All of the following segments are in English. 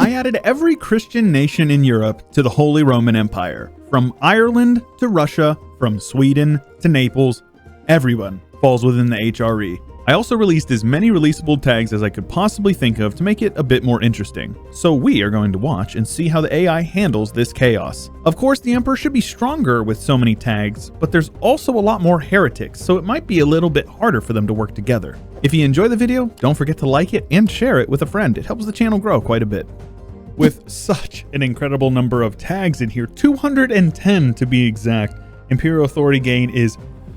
I added every Christian nation in Europe to the Holy Roman Empire. From Ireland to Russia, from Sweden to Naples, everyone falls within the HRE. I also released as many releasable tags as I could possibly think of to make it a bit more interesting. So we are going to watch and see how the AI handles this chaos. Of course, the Emperor should be stronger with so many tags, but there's also a lot more heretics, so it might be a little bit harder for them to work together. If you enjoy the video, don't forget to like it and share it with a friend. It helps the channel grow quite a bit. With such an incredible number of tags in here, 210 to be exact, Imperial Authority gain is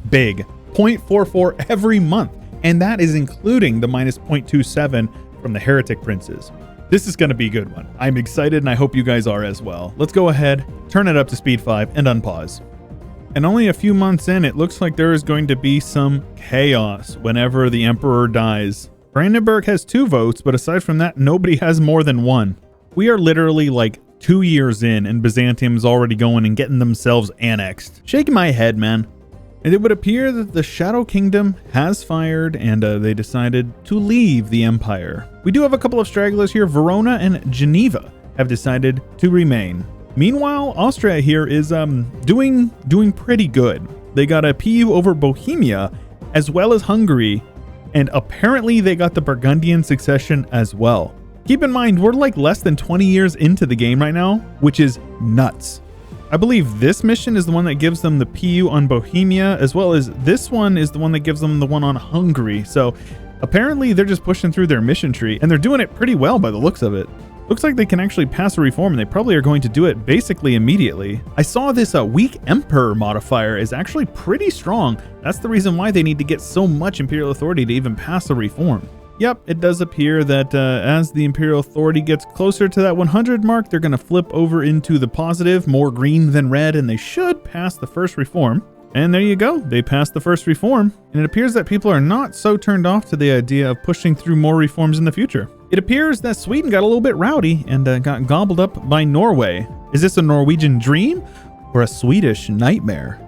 big, 0.44 every month. And that is including the minus 0.27 from the heretic princes. This is going to be a good one. I'm excited and I hope you guys are as well. Let's go ahead, turn it up to speed 5 and unpause. And only a few months in, it looks like there is going to be some chaos whenever the Emperor dies. Brandenburg has 2 votes, but aside from that, nobody has more than 1. We are literally like 2 years in and Byzantium's already going and getting themselves annexed. Shaking my head, man. And it would appear that the Shadow Kingdom has fired and they decided to leave the empire. We do have a couple of stragglers here. Verona and Geneva have decided to remain. Meanwhile, Austria here is doing pretty good. They got a PU over Bohemia as well as Hungary, and apparently they got the Burgundian succession as well. Keep in mind, we're like less than 20 years into the game right now, which is nuts. I believe this mission is the one that gives them the PU on Bohemia, as well as this one is the one that gives them the one on Hungary. So apparently they're just pushing through their mission tree, and they're doing it pretty well by the looks of it. Looks like they can actually pass a reform, and they probably are going to do it basically immediately. I saw this weak emperor modifier is actually pretty strong. That's the reason why they need to get so much imperial authority to even pass a reform. Yep, it does appear that as the Imperial Authority gets closer to that 100 mark, they're going to flip over into the positive, more green than red, and they should pass the first reform. And there you go, they passed the first reform, and it appears that people are not so turned off to the idea of pushing through more reforms in the future. It appears that Sweden got a little bit rowdy and got gobbled up by Norway. Is this a Norwegian dream or a Swedish nightmare?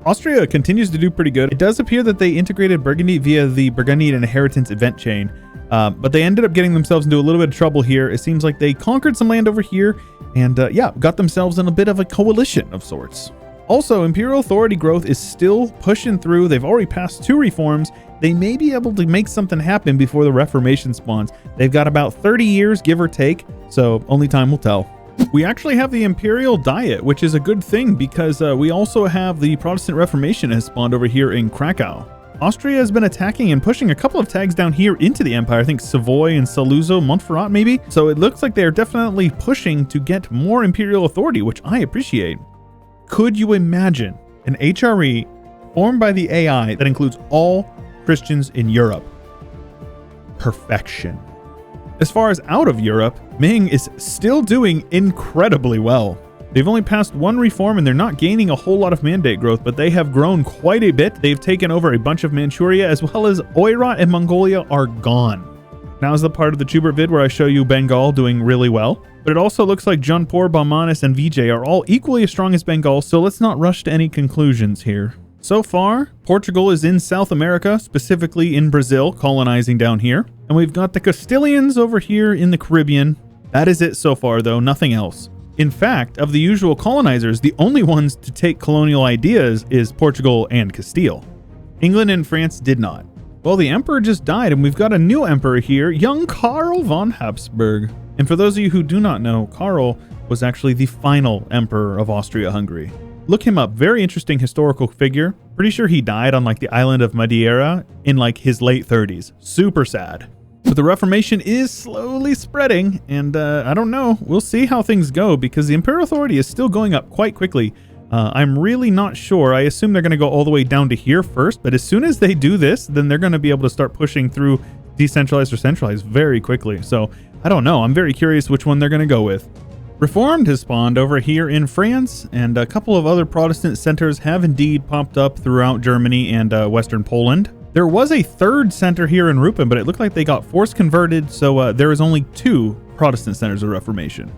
Austria continues to do pretty good. It does appear that they integrated Burgundy via the Burgundian Inheritance event chain, but they ended up getting themselves into a little bit of trouble here. It seems like they conquered some land over here and yeah, got themselves in a bit of a coalition of sorts. Also, Imperial Authority growth is still pushing through. They've already passed 2 reforms. They may be able to make something happen before the Reformation spawns. They've got about 30 years, give or take, so only time will tell. We actually have the Imperial Diet, which is a good thing because we also have the Protestant Reformation has spawned over here in Krakow. Austria has been attacking and pushing a couple of tags down here into the empire. I think Savoy and Saluzzo, Montferrat maybe. So it looks like they're definitely pushing to get more imperial authority, which I appreciate. Could you imagine an HRE formed by the AI that includes all Christians in Europe? Perfection. As far as out of Europe, Ming is still doing incredibly well. They've only passed 1 reform and they're not gaining a whole lot of mandate growth, but they have grown quite a bit. They've taken over a bunch of Manchuria, as well as Oirat and Mongolia are gone. Now is the part of the Chewbert vid where I show you Bengal doing really well, but it also looks like Jaunpur, Baumanis, and Vijay are all equally as strong as Bengal, so let's not rush to any conclusions here. So far, Portugal is in South America, specifically in Brazil, colonizing down here. And we've got the Castilians over here in the Caribbean. That is it so far, though, nothing else. In fact, of the usual colonizers, the only ones to take colonial ideas is Portugal and Castile. England and France did not. Well, the emperor just died, and we've got a new emperor here, young Karl von Habsburg. And for those of you who do not know, Karl was actually the final emperor of Austria-Hungary. Look him up. Very interesting historical figure. Pretty sure he died on like the island of Madeira in like his late 30s. Super sad. But the Reformation is slowly spreading, and I don't know. We'll see how things go because the Imperial Authority is still going up quite quickly. I'm really not sure. I assume they're going to go all the way down to here first, but as soon as they do this, then they're going to be able to start pushing through decentralized or centralized very quickly. So I don't know. I'm very curious which one they're going to go with. Reformed has spawned over here in France, and a couple of other Protestant centers have indeed popped up throughout Germany and Western Poland. There was a 3rd center here in Rupin, but it looked like they got force converted, so there is only 2 Protestant centers of Reformation.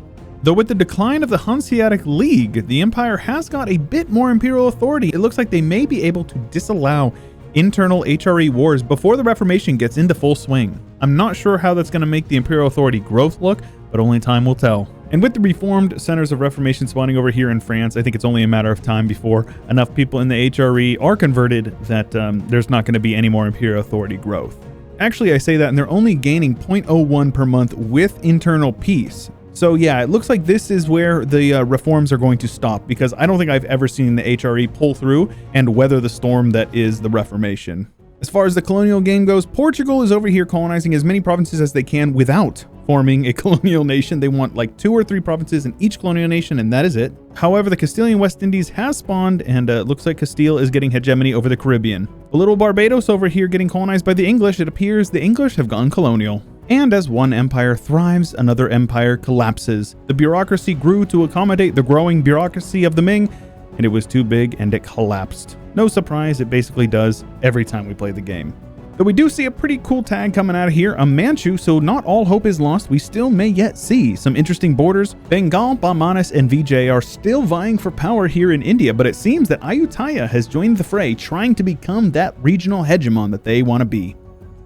Though with the decline of the Hanseatic League, the Empire has got a bit more imperial authority. It looks like they may be able to disallow internal HRE wars before the Reformation gets into full swing. I'm not sure how that's going to make the Imperial Authority growth look, but only time will tell. And with the reformed centers of Reformation spawning over here in France, I think it's only a matter of time before enough people in the HRE are converted that there's not going to be any more Imperial Authority growth. Actually, I say that, and they're only gaining 0.01 per month with internal peace. So yeah, it looks like this is where the reforms are going to stop, because I don't think I've ever seen the HRE pull through and weather the storm that is the Reformation. As far as the colonial game goes, Portugal is over here colonizing as many provinces as they can without forming a colonial nation. They want like 2 or 3 provinces in each colonial nation, and that is it. However, the Castilian West Indies has spawned, and it looks like Castile is getting hegemony over the Caribbean. A little Barbados over here getting colonized by the English. It appears the English have gone colonial. And as one empire thrives, another empire collapses. The bureaucracy grew to accommodate the growing bureaucracy of the Ming, and it was too big and it collapsed. No surprise, it basically does every time we play the game. Though we do see a pretty cool tag coming out of here, a Manchu, so not all hope is lost. We still may yet see some interesting borders. Bengal, Bahmanis, and Vijay are still vying for power here in India, but it seems that Ayutthaya has joined the fray, trying to become that regional hegemon that they want to be.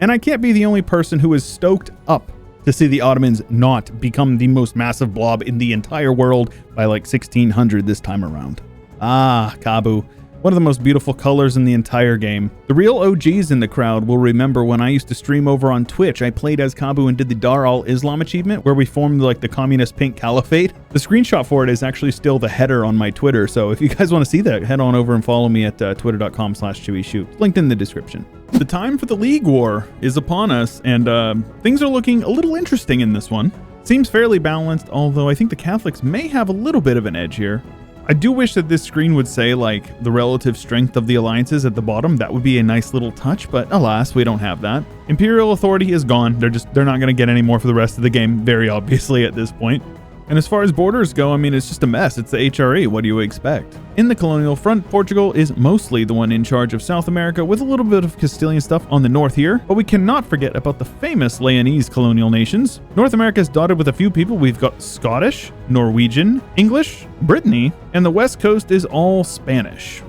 And I can't be the only person who is stoked up to see the Ottomans not become the most massive blob in the entire world by like 1600 this time around. Ah, Kabu. One of the most beautiful colors in the entire game. The real OGs in the crowd will remember when I used to stream over on Twitch. I played as Kabu and did the Dar al-Islam achievement where we formed like the communist pink caliphate. The screenshot for it is actually still the header on my Twitter. So if you guys want to see that, head on over and follow me at twitter.com/ChewieShoot. Linked in the description. The time for the League War is upon us, and things are looking a little interesting in this one. Seems fairly balanced, although I think the Catholics may have a little bit of an edge here. I do wish that this screen would say like the relative strength of the alliances at the bottom. That would be a nice little touch, but alas, we don't have that. Imperial Authority is gone. They're not going to get any more for the rest of the game, very obviously at this point. And as far as borders go, I mean, it's just a mess. It's the HRE. What do you expect? In the colonial front, Portugal is mostly the one in charge of South America, with a little bit of Castilian stuff on the north here. But we cannot forget about the famous Leonese colonial nations. North America is dotted with a few people. We've got Scottish, Norwegian, English, Brittany, and the west coast is all Spanish.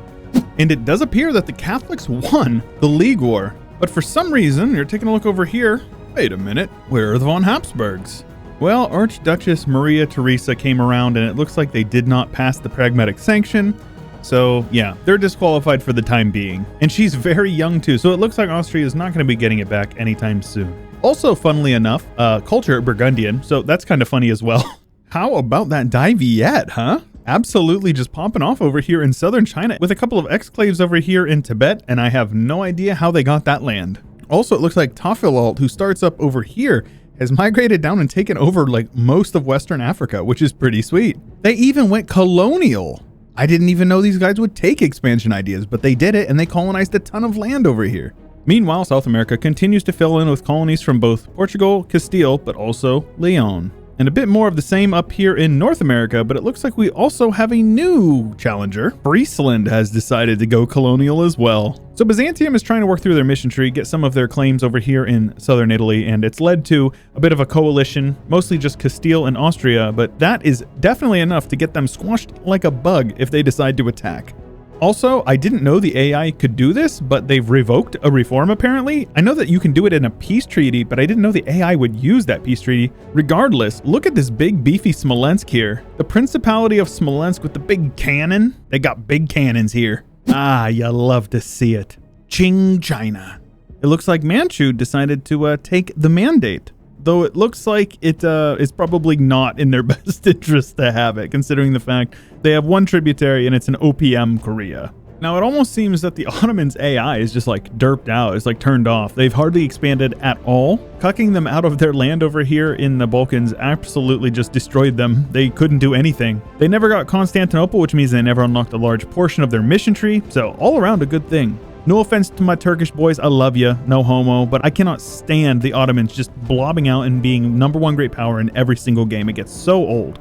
And it does appear that the Catholics won the League War. But for some reason, you're taking a look over here. Wait a minute, where are the von Habsburgs? Well, Archduchess Maria Theresa came around and it looks like they did not pass the pragmatic sanction. So yeah, they're disqualified for the time being. And she's very young too, so it looks like Austria is not going to be getting it back anytime soon. Also, funnily enough, culture Burgundian, so that's kind of funny as well. How about that Daiviet, huh? Absolutely just popping off over here in southern China with a couple of exclaves over here in Tibet, and I have no idea how they got that land. Also, it looks like Tafilalt, who starts up over here, has migrated down and taken over like most of Western Africa, which is pretty sweet. They even went colonial. I didn't even know these guys would take expansion ideas, but they did it and they colonized a ton of land over here. Meanwhile, South America continues to fill in with colonies from both Portugal, Castile, but also Leon. And a bit more of the same up here in North America, but it looks like we also have a new challenger. Friesland has decided to go colonial as well. So Byzantium is trying to work through their mission tree, get some of their claims over here in southern Italy, and it's led to a bit of a coalition, mostly just Castile and Austria, but that is definitely enough to get them squashed like a bug if they decide to attack. Also, I didn't know the AI could do this, but they've revoked a reform apparently. I know that you can do it in a peace treaty, but I didn't know the AI would use that peace treaty. Regardless, look at this big beefy Smolensk here. The Principality of Smolensk with the big cannon. They got big cannons here. Ah, you love to see it. Qing, China. It looks like Manchu decided to take the mandate. Though it looks like it is probably not in their best interest to have it, considering the fact they have one tributary and it's an OPM Korea. Now, it almost seems that the Ottomans' AI is just like derped out. It's like turned off. They've hardly expanded at all. Cucking them out of their land over here in the Balkans absolutely just destroyed them. They couldn't do anything. They never got Constantinople, which means they never unlocked a large portion of their mission tree. So all around a good thing. No offense to my Turkish boys, I love you, no homo, but I cannot stand the Ottomans just blobbing out and being #1 great power in every single game. It gets so old.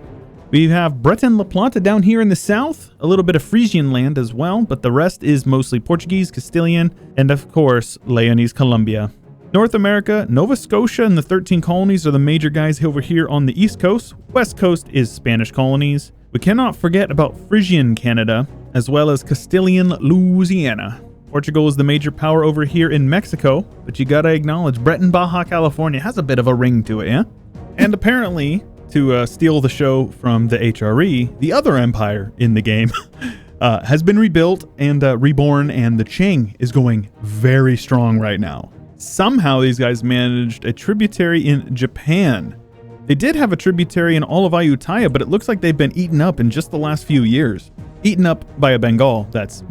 We have Breton La Plata down here in the south, a little bit of Frisian land as well, but the rest is mostly Portuguese, Castilian, and of course, Leonese Colombia. North America, Nova Scotia and the 13 colonies are the major guys over here on the east coast. West coast is Spanish colonies. We cannot forget about Frisian Canada, as well as Castilian Louisiana. Portugal is the major power over here in Mexico, but you gotta acknowledge Breton Baja California has a bit of a ring to it, yeah? And apparently, to steal the show from the HRE, the other empire in the game has been rebuilt and reborn, and the Qing is going very strong right now. Somehow these guys managed a tributary in Japan. They did have a tributary in all of Ayutthaya, but it looks like they've been eaten up in just the last few years. Eaten up by a Bengal that's,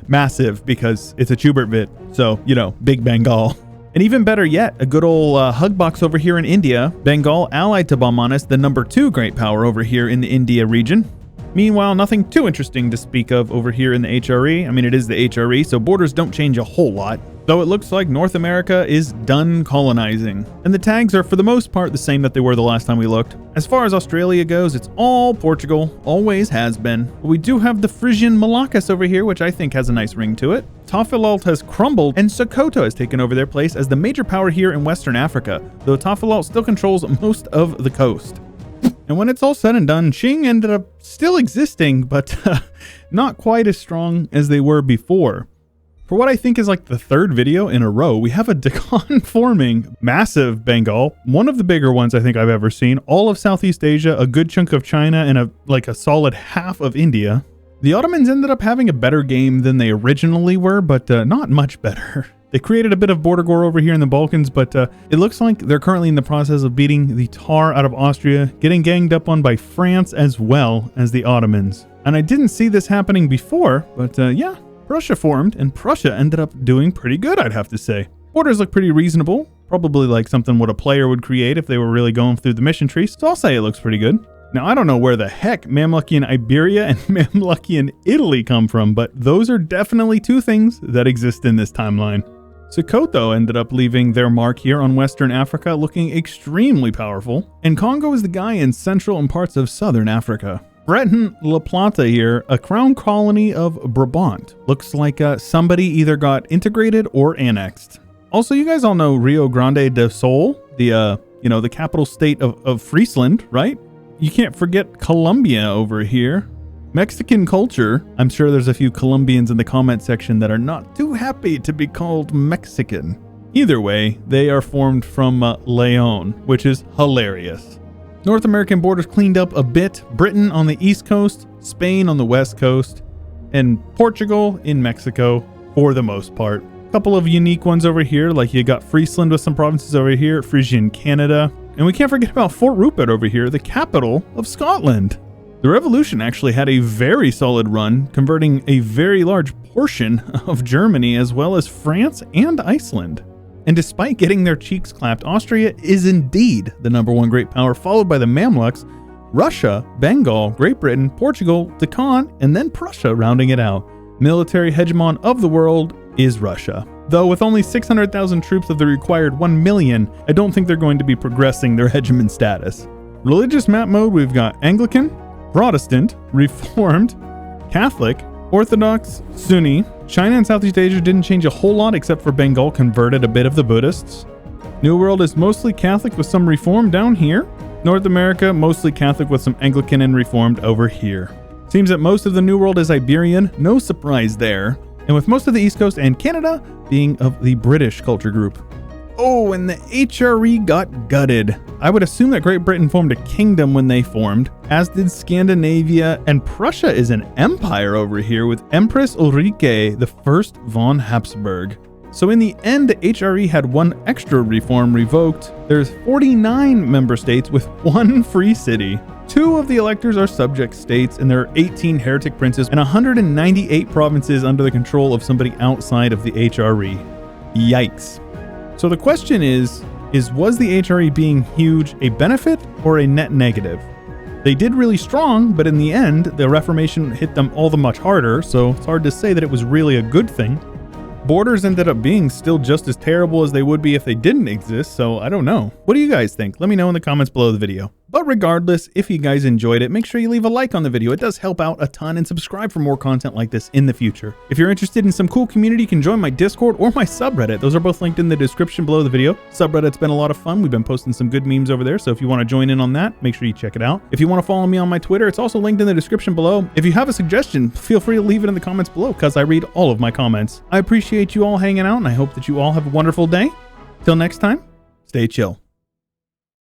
massive because it's a Chewbert bit. So, big Bengal. And even better yet, a good old hug box over here in India. Bengal allied to Bahmanis, the number 2 great power over here in the India region. Meanwhile, nothing too interesting to speak of over here in the HRE. I mean, it is the HRE, so borders don't change a whole lot. Though it looks like North America is done colonizing. And the tags are for the most part the same that they were the last time we looked. As far as Australia goes, it's all Portugal, always has been. But we do have the Frisian Malaccas over here, which I think has a nice ring to it. Tafilalt has crumbled, and Sokoto has taken over their place as the major power here in Western Africa, though Tafilalt still controls most of the coast. And when it's all said and done, Qing ended up still existing, but not quite as strong as they were before. For what I think is like the 3rd video in a row, we have a Deccan forming massive Bengal, one of the bigger ones I think I've ever seen, all of Southeast Asia, a good chunk of China, and a solid half of India. The Ottomans ended up having a better game than they originally were, but not much better. They created a bit of border war over here in the Balkans, but it looks like they're currently in the process of beating the Tar out of Austria, getting ganged up on by France as well as the Ottomans. And I didn't see this happening before, but yeah. Prussia formed, and Prussia ended up doing pretty good, I'd have to say. Borders look pretty reasonable, probably like something what a player would create if they were really going through the mission tree, so I'll say it looks pretty good. Now, I don't know where the heck Mamlukian Iberia and Mamlukian Italy come from, but those are definitely 2 things that exist in this timeline. Sokoto ended up leaving their mark here on Western Africa, looking extremely powerful, and Congo is the guy in Central and parts of Southern Africa. Breton La Plata here, a crown colony of Brabant. Looks like somebody either got integrated or annexed. Also, you guys all know Rio Grande do Sul, the capital state of Friesland, right? You can't forget Colombia over here. Mexican culture. I'm sure there's a few Colombians in the comment section that are not too happy to be called Mexican. Either way, they are formed from Leon, which is hilarious. North American borders cleaned up a bit. Britain on the east coast, Spain on the west coast, and Portugal in Mexico for the most part. A couple of unique ones over here, like you got Friesland with some provinces over here, Frisian Canada. And we can't forget about Fort Rupert over here, the capital of Scotland. The revolution actually had a very solid run, converting a very large portion of Germany as well as France and Iceland. And despite getting their cheeks clapped, Austria is indeed the number 1 great power, followed by the Mamluks, Russia, Bengal, Great Britain, Portugal, Deccan, and then Prussia rounding it out. Military hegemon of the world is Russia. Though with only 600,000 troops of the required 1 million, I don't think they're going to be progressing their hegemon status. Religious map mode, we've got Anglican, Protestant, Reformed, Catholic, Orthodox, Sunni. China and Southeast Asia didn't change a whole lot except for Bengal converted a bit of the Buddhists. New World is mostly Catholic with some Reformed down here. North America, mostly Catholic with some Anglican and Reformed over here. Seems that most of the New World is Iberian, no surprise there. And with most of the East Coast and Canada being of the British culture group. Oh, and the HRE got gutted. I would assume that Great Britain formed a kingdom when they formed, as did Scandinavia, and Prussia is an empire over here with Empress Ulrike I von Habsburg. So in the end, the HRE had 1 extra reform revoked. There's 49 member states with 1 free city. 2 of the electors are subject states, and there are 18 heretic princes and 198 provinces under the control of somebody outside of the HRE. Yikes. So the question is was the HRE being huge a benefit or a net negative? They did really strong, but in the end, the Reformation hit them all the much harder, so it's hard to say that it was really a good thing. Borders ended up being still just as terrible as they would be if they didn't exist, so I don't know. What do you guys think? Let me know in the comments below the video. But regardless, if you guys enjoyed it, make sure you leave a like on the video. It does help out a ton, and subscribe for more content like this in the future. If you're interested in some cool community, you can join my Discord or my subreddit. Those are both linked in the description below the video. Subreddit's been a lot of fun. We've been posting some good memes over there, so if you want to join in on that, make sure you check it out. If you want to follow me on my Twitter, it's also linked in the description below. If you have a suggestion, feel free to leave it in the comments below, because I read all of my comments. I appreciate you all hanging out, and I hope that you all have a wonderful day. Till next time, stay chill.